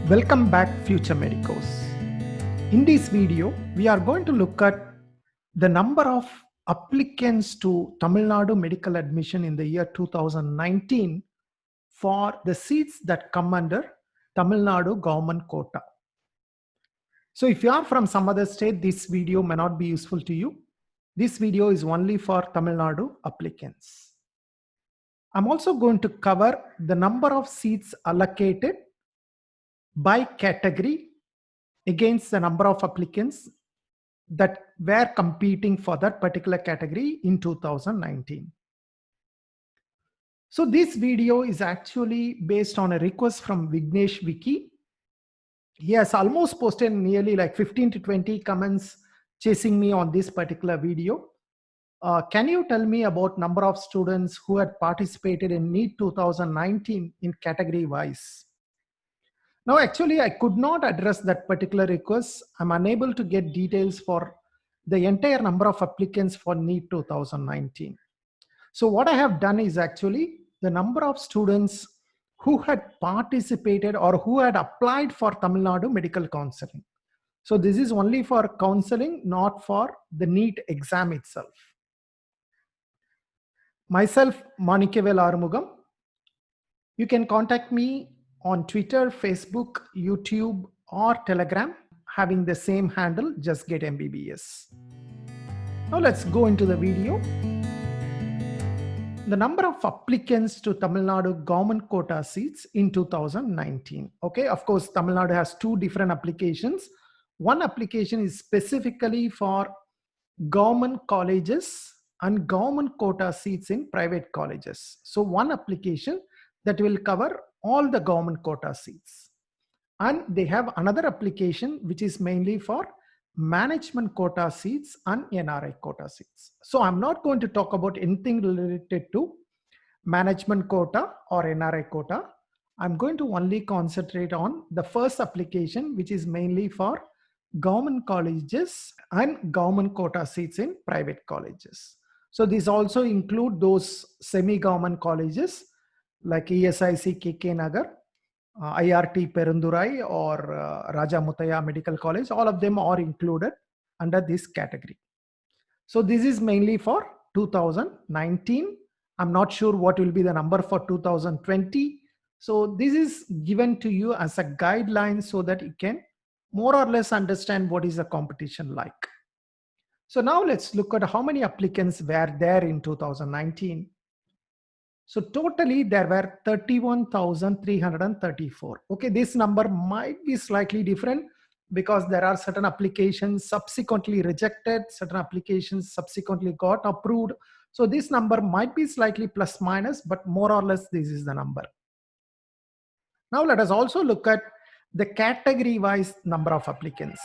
Welcome back, future medicos. In this video, we are going to look at the number of applicants to Tamil Nadu medical admission in the year 2019 for the seats that come under Tamil Nadu government quota. So if you are from some other state, this video may not be useful to you. This video is only for Tamil Nadu applicants. I'm also going to cover the number of seats allocated by category against the number of applicants that were competing for that particular category in 2019. So this video is actually based on a request from Vignesh Wiki. He has almost posted nearly like 15 to 20 comments chasing me on this particular video. Can you tell me about number of students who had participated in NEET 2019 in category wise? Now, actually, I could not address that particular request. I'm unable to get details for the entire number of applicants for NEET 2019. So what I have done is actually the number of students who had participated or who had applied for Tamil Nadu medical counseling. So this is only for counseling, not for the NEET exam itself. Myself, Manikavel Arumugam. You can contact me on Twitter, Facebook, YouTube, or Telegram, having the same handle, Just Get MBBS. Now let's go into the video. The number of applicants to Tamil Nadu government quota seats in 2019. Okay, of course, Tamil Nadu has two different applications. One application is specifically for government colleges and government quota seats in private colleges. So one application that will cover all the government quota seats. And they have another application which is mainly for management quota seats and NRI quota seats. So I'm not going to talk about anything related to management quota or NRI quota. I'm going to only concentrate on the first application, which is mainly for government colleges and government quota seats in private colleges. So these also include those semi-government colleges like ESIC KK Nagar, IRT Perundurai, or Raja Mutaya Medical College. All of them are included under this category. So this is mainly for 2019. I'm not sure what will be the number for 2020. So this is given to you as a guideline so that you can more or less understand what is the competition like. So now let's look at how many applicants were there in 2019. So totally there were 31,334. Okay, this number might be slightly different because there are certain applications subsequently rejected, certain applications subsequently got approved. So this number might be slightly plus minus, but more or less this is the number. Now let us also look at the category wise number of applicants.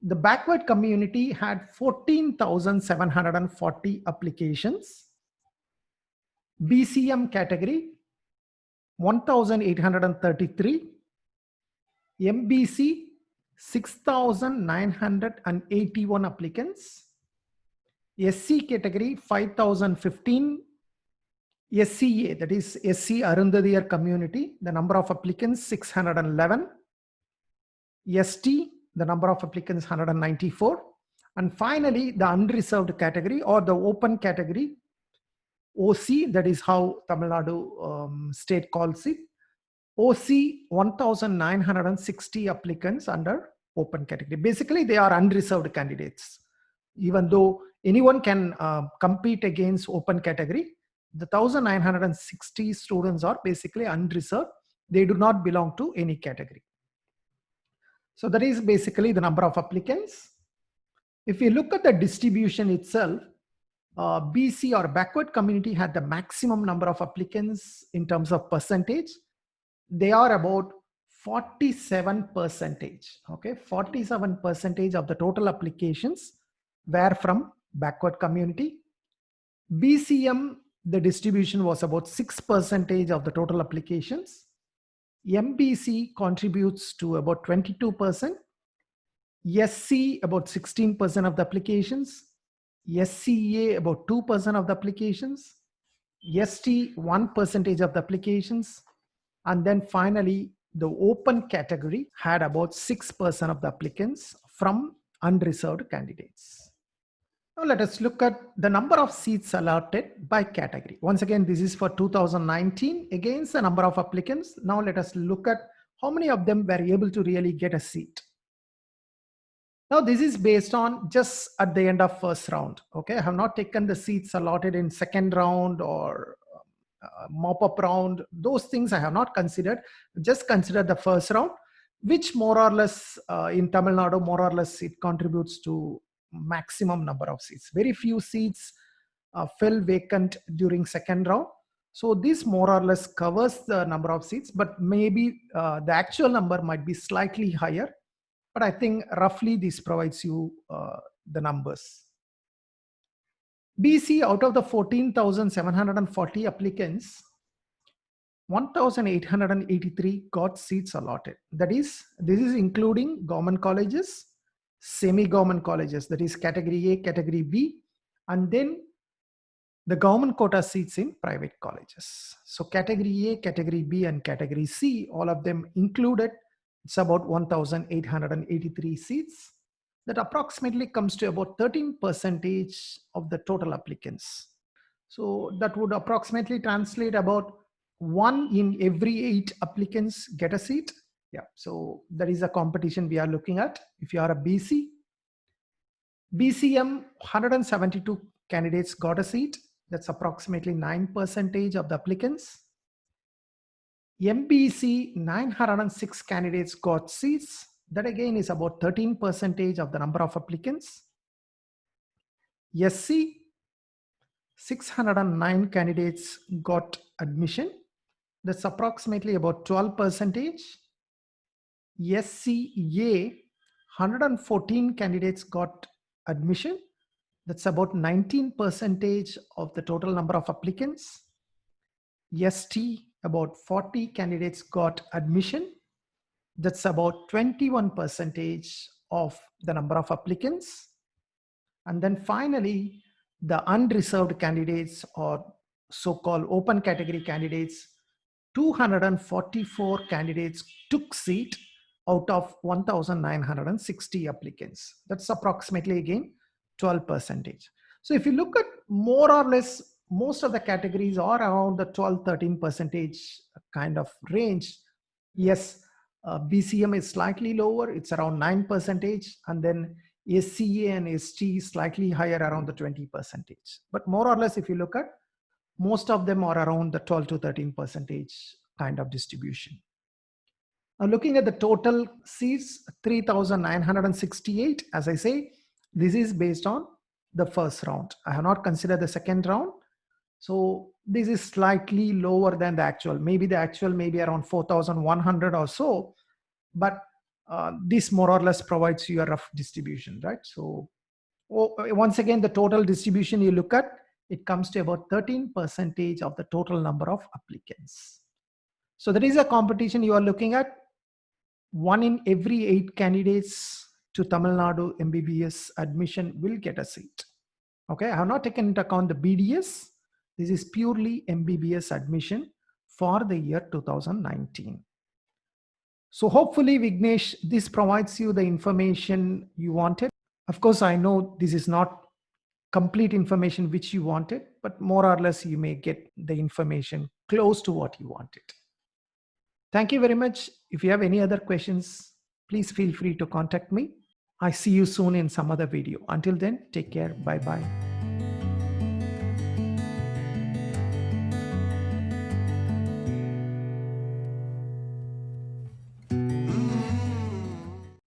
The backward community had 14,740 applications. BCM category 1,833, MBC 6,981 applicants, SC category 5,015, SCA, that is SC Arundadiyar community, the number of applicants 611, ST, the number of applicants 194, and finally the unreserved category or the open category OC, that is how Tamil Nadu state calls it. OC 1,960 applicants under open category. Basically, they are unreserved candidates. Even though anyone can compete against open category, the 1,960 students are basically unreserved. They do not belong to any category. So that is basically the number of applicants. If you look at the distribution itself, BC or backward community had the maximum number of applicants in terms of percentage. They are about 47%. Okay, 47% of the total applications were from backward community. BCM, the distribution was about 6% of the total applications. MBC contributes to about 22%. SC about 16% of the applications. SCA about 2% of the applications, ST 1% of the applications, and then finally the open category had about 6% of the applicants from unreserved candidates. Now let us look at the number of seats allotted by category. Once again, this is for 2019 against the number of applicants. Now let us look at how many of them were able to really get a seat. Now this is based on just at the end of first round. Okay, I have not taken the seats allotted in second round or mop-up round. Those things I have not considered. Just consider the first round, which more or less in Tamil Nadu, more or less it contributes to maximum number of seats. Very few seats fell vacant during second round. So this more or less covers the number of seats, but maybe the actual number might be slightly higher. But I think roughly this provides you the numbers. BC, out of the 14,740 applicants, 1,883 got seats allotted. That is, this is including government colleges, semi-government colleges, that is category A, category B, and then the government quota seats in private colleges. So category A, category B, and category C, all of them included. It's about 1,883 seats. That approximately comes to about 13% of the total applicants. So that would approximately translate about 1 in every 8 applicants get a seat. Yeah, so that is a competition we are looking at. If you are a BC, BCM, 172 candidates got a seat. That's approximately 9% of the applicants. MBC, 906 candidates got seats. That again is about 13% of the number of applicants. SC, 609 candidates got admission. That's approximately about 12%. SCA, 114 candidates got admission. That's about 19% of the total number of applicants. ST, about 40 candidates got admission. That's about 21% of the number of applicants. And then finally, the unreserved candidates or so-called open category candidates, 244 candidates took seat out of 1,960 applicants. That's approximately again 12%. So if you look at more or less, most of the categories are around the 12-13% kind of range. Yes, BCM is slightly lower, it's around 9%, and then SCA and ST is slightly higher, around the 20%. But more or less, if you look at, most of them are around the 12 to 13% kind of distribution. Now looking at the total seats, 3,968, as I say, this is based on the first round. I have not considered the second round. So this is slightly lower than the actual. Maybe the actual may be around 4,100 or so, but this more or less provides you a rough distribution, right? So once again, the total distribution you look at, it comes to about 13% of the total number of applicants. So that is a competition you are looking at. 1 in every 8 candidates to Tamil Nadu MBBS admission will get a seat. Okay, I have not taken into account the BDS. This is purely MBBS admission for the year 2019. So hopefully, Vignesh, this provides you the information you wanted. Of course, I know this is not complete information which you wanted, but more or less you may get the information close to what you wanted. Thank you very much. If you have any other questions, please feel free to contact me. I see you soon in some other video. Until then, take care. Bye-bye.